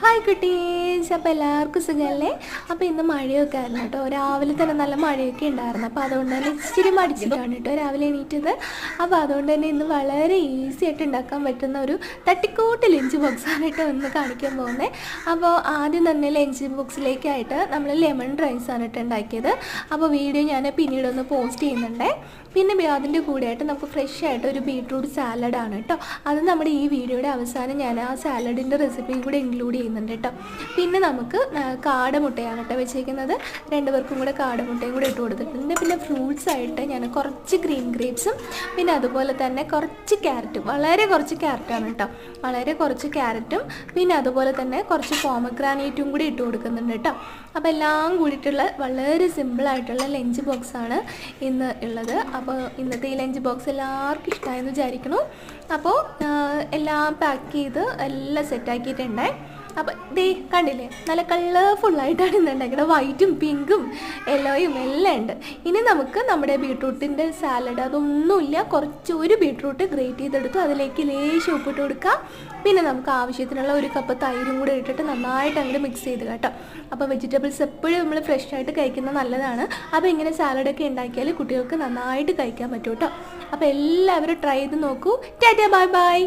Hi കുട്ടീസ്, അപ്പോൾ എല്ലാവർക്കും സുഖമല്ലേ? അപ്പോൾ ഇന്ന് മഴയൊക്കെ ആയിരുന്നു കേട്ടോ. രാവിലെ തന്നെ നല്ല മഴയൊക്കെ ഉണ്ടായിരുന്നു. അപ്പോൾ അതുകൊണ്ട് തന്നെ ഇച്ചിരി മടിച്ചിട്ടാണ് കേട്ടോ രാവിലെ എണീറ്റത്. അപ്പോൾ അതുകൊണ്ട് തന്നെ ഇന്ന് വളരെ ഈസി ആയിട്ട് ഉണ്ടാക്കാൻ പറ്റുന്ന ഒരു തട്ടിക്കൂട്ട് ലഞ്ച് ബോക്സാണ് കേട്ടോ ഇന്ന് കാണിക്കാൻ പോകുന്നത്. അപ്പോൾ ആദ്യം തന്നെ ലഞ്ച് ബോക്സിലേക്കായിട്ട് നമ്മൾ ലെമൺ റൈസാണ് കേട്ടോ ഉണ്ടാക്കിയത്. അപ്പോൾ വീഡിയോ ഞാൻ പിന്നീടൊന്ന് പോസ്റ്റ് ചെയ്യുന്നുണ്ട്. പിന്നെ അതിൻ്റെ കൂടെയായിട്ട് നമുക്ക് ഫ്രഷ് ആയിട്ട് ഒരു ബീട്രൂട്ട് സാലഡാണ് കേട്ടോ. അത് നമ്മുടെ ഈ വീഡിയോയുടെ അവസാനം ഞാൻ ആ സാലഡിൻ്റെ റെസിപ്പിയും കൂടെ ഇൻക്ലൂഡ് ചെയ്യുന്നുണ്ട് കേട്ടോ. പിന്നെ നമുക്ക് കാടമുട്ടയാണ് കേട്ടോ വെച്ചേക്കുന്നത്. രണ്ടുപേർക്കും കൂടെ കാടമുട്ടയും കൂടെ ഇട്ട് കൊടുത്തിട്ടുണ്ട്. പിന്നെ ഫ്രൂട്ട്സ് ആയിട്ട് ഞാൻ കുറച്ച് ഗ്രീൻ ഗ്രേപ്സും പിന്നെ അതുപോലെ തന്നെ കുറച്ച് ക്യാരറ്റും, വളരെ കുറച്ച് ക്യാരറ്റാണ് കേട്ടോ, വളരെ കുറച്ച് ക്യാരറ്റും പിന്നെ അതുപോലെ തന്നെ കുറച്ച് പോമഗ്രാനൈറ്റും കൂടി ഇട്ട് കൊടുക്കുന്നുണ്ട് കേട്ടോ. അപ്പോൾ എല്ലാം കൂടിയിട്ടുള്ള വളരെ സിമ്പിളായിട്ടുള്ള ലഞ്ച് ബോക്സാണ് ഇന്ന് ഉള്ളത്. അപ്പോൾ ഇന്നത്തെ ഈ ലഞ്ച് ബോക്സ് എല്ലാവർക്കും ഇഷ്ടമായെന്ന് വിചാരിക്കുന്നു. അപ്പോൾ എല്ലാം പാക്ക് ചെയ്ത് എല്ലാം സെറ്റാക്കിയിട്ടുണ്ട്. അപ്പോൾ ദേ കണ്ടില്ലേ, നല്ല കളർഫുള്ളായിട്ടാണ് ഇന്ന് ഉണ്ടാക്കുന്നത്. വൈറ്റും പിങ്കും യെല്ലോയും എല്ലാം ഉണ്ട്. ഇനി നമുക്ക് നമ്മുടെ ബീട്രൂട്ടിൻ്റെ സാലഡ് അതൊന്നുമില്ല, ഒരു ബീട്രൂട്ട് ഗ്രേറ്റ് ചെയ്തെടുത്തു, അതിലേക്ക് ലേശം ഉപ്പിട്ട് കൊടുക്കാം. പിന്നെ നമുക്ക് ആവശ്യത്തിനുള്ള ഒരു കപ്പ് തൈരും കൂടെ ഇട്ടിട്ട് നന്നായിട്ട് അങ്ങോട്ട് മിക്സ് ചെയ്ത് കേട്ടോ. അപ്പോൾ വെജിറ്റബിൾസ് എപ്പോഴും നമ്മൾ ഫ്രഷ് ആയിട്ട് കഴിക്കുന്നത് നല്ലതാണ്. അപ്പോൾ ഇങ്ങനെ സാലഡൊക്കെ ഉണ്ടാക്കിയാൽ കുട്ടികൾക്ക് നന്നായിട്ട് കഴിക്കാൻ പറ്റും കേട്ടോ. അപ്പോൾ എല്ലാവരും ട്രൈ ചെയ്ത് നോക്കൂ. Tata, bye bye.